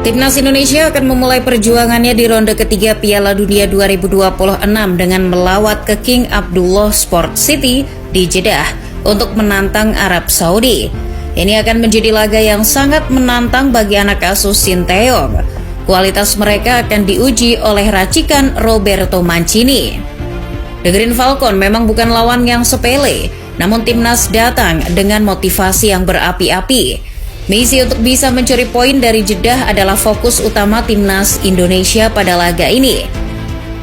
Timnas Indonesia akan memulai perjuangannya di ronde ketiga Piala Dunia 2026 dengan melawat ke King Abdullah Sport City di Jeddah untuk menantang Arab Saudi. Ini akan menjadi laga yang sangat menantang bagi anak asuh Sinteyong. Kualitas mereka akan diuji oleh racikan Roberto Mancini. The Green Falcon memang bukan lawan yang sepele, namun timnas datang dengan motivasi yang berapi-api. Misi untuk bisa mencuri poin dari Jeddah adalah fokus utama timnas Indonesia pada laga ini.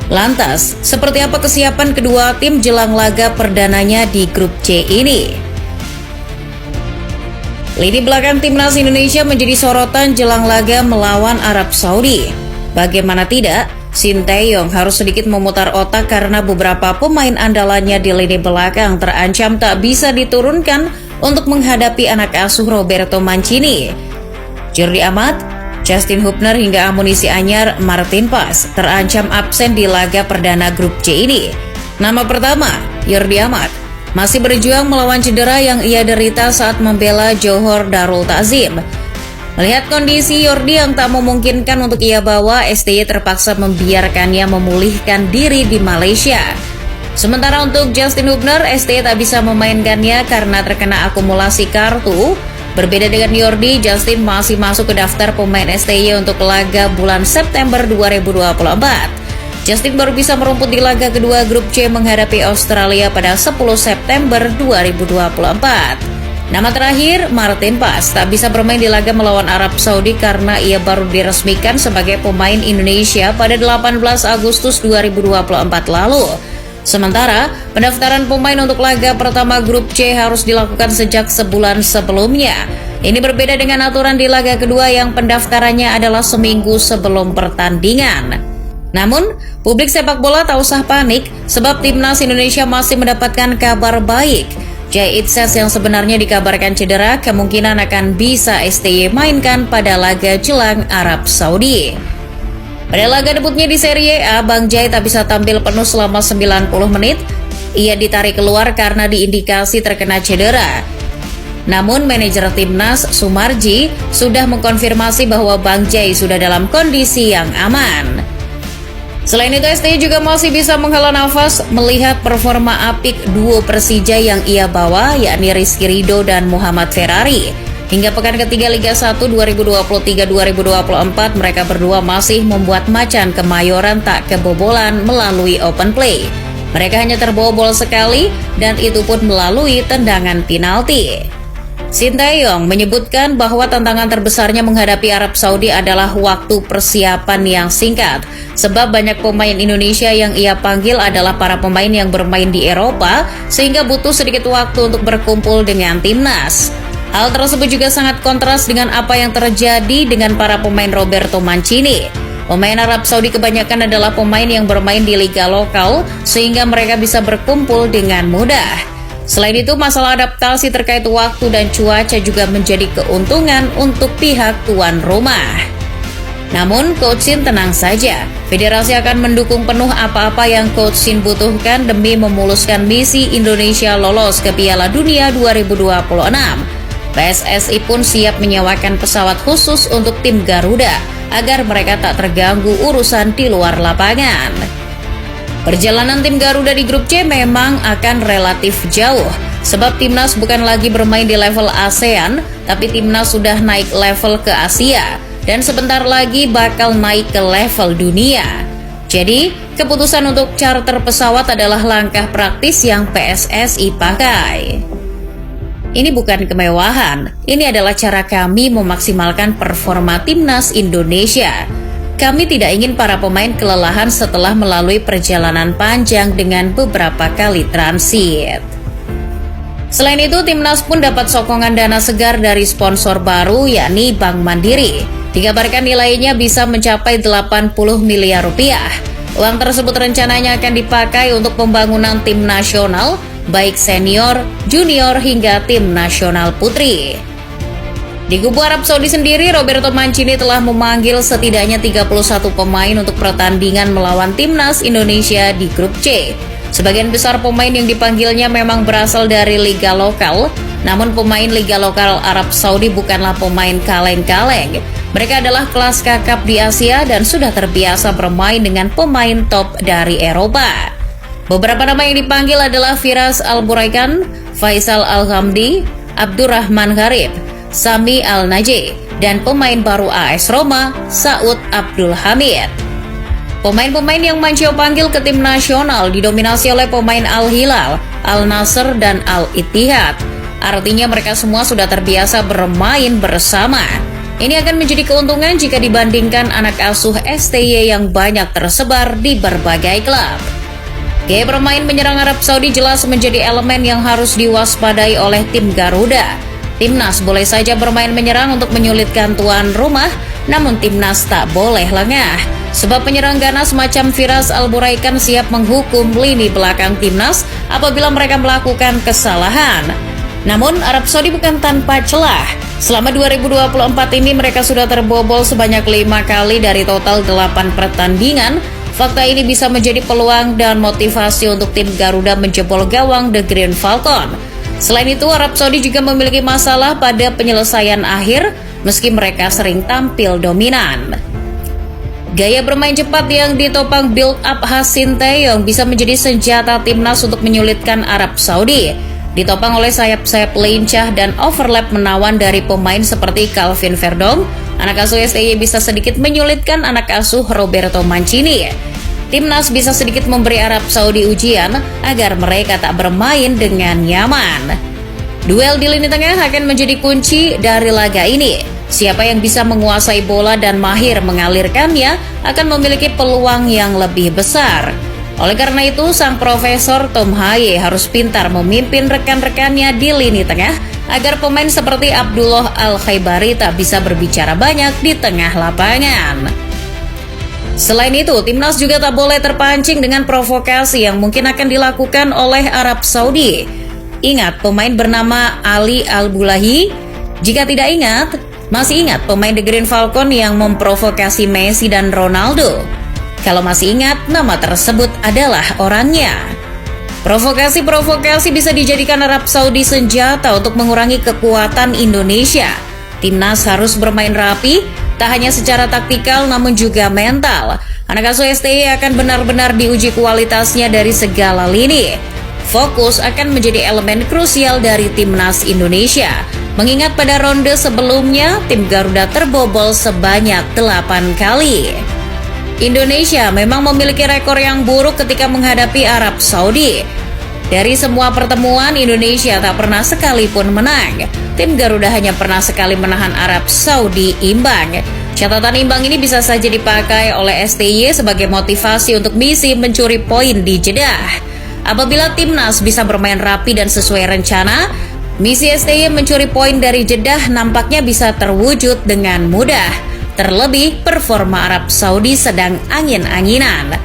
Lantas, seperti apa kesiapan kedua tim jelang laga perdananya di grup C ini? Lini belakang timnas Indonesia menjadi sorotan jelang laga melawan Arab Saudi. Bagaimana tidak, Sinteyong harus sedikit memutar otak karena beberapa pemain andalannya di lini belakang terancam tak bisa diturunkan untuk menghadapi anak asuh Roberto Mancini. Jordi Amat, Justin Hubner hingga amunisi anyar Martin Paes terancam absen di laga perdana grup C ini. Nama pertama, Jordi Amat, masih berjuang melawan cedera yang ia derita saat membela Johor Darul Ta'zim. Melihat kondisi Jordi yang tak memungkinkan untuk ia bawa, STY terpaksa membiarkannya memulihkan diri di Malaysia. Sementara untuk Justin Hubner, STY tak bisa memainkannya karena terkena akumulasi kartu. Berbeda dengan Jordi, Justin masih masuk ke daftar pemain STY untuk laga bulan September 2024. Justin baru bisa merumput di laga kedua grup C menghadapi Australia pada 10 September 2024. Nama terakhir, Martin Paes, tak bisa bermain di laga melawan Arab Saudi karena ia baru diresmikan sebagai pemain Indonesia pada 18 Agustus 2024 lalu. Sementara, pendaftaran pemain untuk laga pertama grup C harus dilakukan sejak sebulan sebelumnya. Ini berbeda dengan aturan di laga kedua yang pendaftarannya adalah seminggu sebelum pertandingan. Namun, publik sepak bola tak usah panik sebab timnas Indonesia masih mendapatkan kabar baik. Jai Itses yang sebenarnya dikabarkan cedera kemungkinan akan bisa STY mainkan pada laga jelang Arab Saudi. Pada laga debutnya di Serie A, Bang Jai tak bisa tampil penuh selama 90 menit. Ia ditarik keluar karena diindikasi terkena cedera. Namun manajer timnas Sumarji sudah mengkonfirmasi bahwa Bang Jai sudah dalam kondisi yang aman. Selain itu, STY juga masih bisa menghela nafas melihat performa apik duo Persija yang ia bawa, yakni Rizky Ridho dan Muhammad Ferrari. Hingga pekan ketiga Liga 1 2023-2024, mereka berdua masih membuat macan Kemayoran tak kebobolan melalui open play. Mereka hanya terbobol sekali dan itu pun melalui tendangan penalti. Sinteyong menyebutkan bahwa tantangan terbesarnya menghadapi Arab Saudi adalah waktu persiapan yang singkat. Sebab banyak pemain Indonesia yang ia panggil adalah para pemain yang bermain di Eropa, sehingga butuh sedikit waktu untuk berkumpul dengan timnas. Hal tersebut juga sangat kontras dengan apa yang terjadi dengan para pemain Roberto Mancini. Pemain Arab Saudi kebanyakan adalah pemain yang bermain di liga lokal, sehingga mereka bisa berkumpul dengan mudah. Selain itu, masalah adaptasi terkait waktu dan cuaca juga menjadi keuntungan untuk pihak tuan rumah. Namun, Coach Shin tenang saja. Federasi akan mendukung penuh apa-apa yang Coach Shin butuhkan demi memuluskan misi Indonesia lolos ke Piala Dunia 2026. PSSI pun siap menyewakan pesawat khusus untuk tim Garuda agar mereka tak terganggu urusan di luar lapangan. Perjalanan tim Garuda di grup C memang akan relatif jauh, sebab timnas bukan lagi bermain di level ASEAN, tapi timnas sudah naik level ke Asia, dan sebentar lagi bakal naik ke level dunia. Jadi, keputusan untuk charter pesawat adalah langkah praktis yang PSSI pakai. Ini bukan kemewahan, ini adalah cara kami memaksimalkan performa timnas Indonesia. Kami tidak ingin para pemain kelelahan setelah melalui perjalanan panjang dengan beberapa kali transit. Selain itu, timnas pun dapat sokongan dana segar dari sponsor baru, yakni Bank Mandiri. Dikabarkan nilainya bisa mencapai 80 miliar rupiah. Uang tersebut rencananya akan dipakai untuk pembangunan tim nasional, baik senior, junior, hingga tim nasional putri. Di kubu Arab Saudi sendiri, Roberto Mancini telah memanggil setidaknya 31 pemain untuk pertandingan melawan timnas Indonesia di grup C. Sebagian besar pemain yang dipanggilnya memang berasal dari liga lokal, namun pemain liga lokal Arab Saudi bukanlah pemain kaleng-kaleng. Mereka adalah kelas kakap di Asia dan sudah terbiasa bermain dengan pemain top dari Eropa. Beberapa nama yang dipanggil adalah Firas Al-Buraikan, Faisal Al-Ghamdi, Abdurrahman Gharib, Sami Al-Naji, dan pemain baru AS Roma, Saud Abdul Hamid. Pemain-pemain yang Mancio panggil ke tim nasional didominasi oleh pemain Al-Hilal, Al-Nasr, dan Al-Ittihad. Artinya mereka semua sudah terbiasa bermain bersama. Ini akan menjadi keuntungan jika dibandingkan anak asuh STY yang banyak tersebar di berbagai klub. Gaya bermain menyerang Arab Saudi jelas menjadi elemen yang harus diwaspadai oleh tim Garuda. Timnas boleh saja bermain menyerang untuk menyulitkan tuan rumah, namun Timnas tak boleh lengah. Sebab penyerang ganas semacam Firas Al-Buraikan siap menghukum lini belakang Timnas apabila mereka melakukan kesalahan. Namun Arab Saudi bukan tanpa celah. Selama 2024 ini mereka sudah terbobol sebanyak 5 kali dari total 8 pertandingan. Fakta ini bisa menjadi peluang dan motivasi untuk tim Garuda menjebol gawang The Green Falcon. Selain itu, Arab Saudi juga memiliki masalah pada penyelesaian akhir meski mereka sering tampil dominan. Gaya bermain cepat yang ditopang build-up khas Sinteyong bisa menjadi senjata timnas untuk menyulitkan Arab Saudi. Ditopang oleh sayap-sayap lincah dan overlap menawan dari pemain seperti Calvin Verdong, anak asuh STY bisa sedikit menyulitkan anak asuh Roberto Mancini. Timnas bisa sedikit memberi Arab Saudi ujian agar mereka tak bermain dengan nyaman. Duel di lini tengah akan menjadi kunci dari laga ini. Siapa yang bisa menguasai bola dan mahir mengalirkannya akan memiliki peluang yang lebih besar. Oleh karena itu, sang profesor Tom Haye harus pintar memimpin rekan-rekannya di lini tengah agar pemain seperti Abdullah Al-Khaibari tak bisa berbicara banyak di tengah lapangan. Selain itu, Timnas juga tak boleh terpancing dengan provokasi yang mungkin akan dilakukan oleh Arab Saudi. Ingat pemain bernama Ali Al-Bulahi? Jika tidak ingat, masih ingat pemain The Green Falcon yang memprovokasi Messi dan Ronaldo? Kalau masih ingat, nama tersebut adalah orangnya. Provokasi-provokasi bisa dijadikan Arab Saudi senjata untuk mengurangi kekuatan Indonesia. Timnas harus bermain rapi, tak hanya secara taktikal namun juga mental. Anak asuh STY akan benar-benar diuji kualitasnya dari segala lini. Fokus akan menjadi elemen krusial dari Timnas Indonesia. Mengingat pada ronde sebelumnya, tim Garuda terbobol sebanyak 8 kali. Indonesia memang memiliki rekor yang buruk ketika menghadapi Arab Saudi. Dari semua pertemuan, Indonesia tak pernah sekalipun menang. Tim Garuda hanya pernah sekali menahan Arab Saudi imbang. Catatan imbang ini bisa saja dipakai oleh STY sebagai motivasi untuk misi mencuri poin di Jeddah. Apabila Timnas bisa bermain rapi dan sesuai rencana, misi STY mencuri poin dari Jeddah nampaknya bisa terwujud dengan mudah. Terlebih, performa Arab Saudi sedang angin-anginan.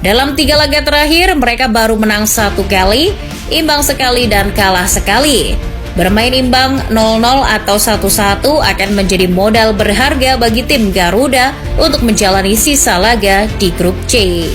Dalam 3 laga terakhir, mereka baru menang 1 kali, imbang sekali dan kalah sekali. Bermain imbang 0-0 atau 1-1 akan menjadi modal berharga bagi tim Garuda untuk menjalani sisa laga di grup C.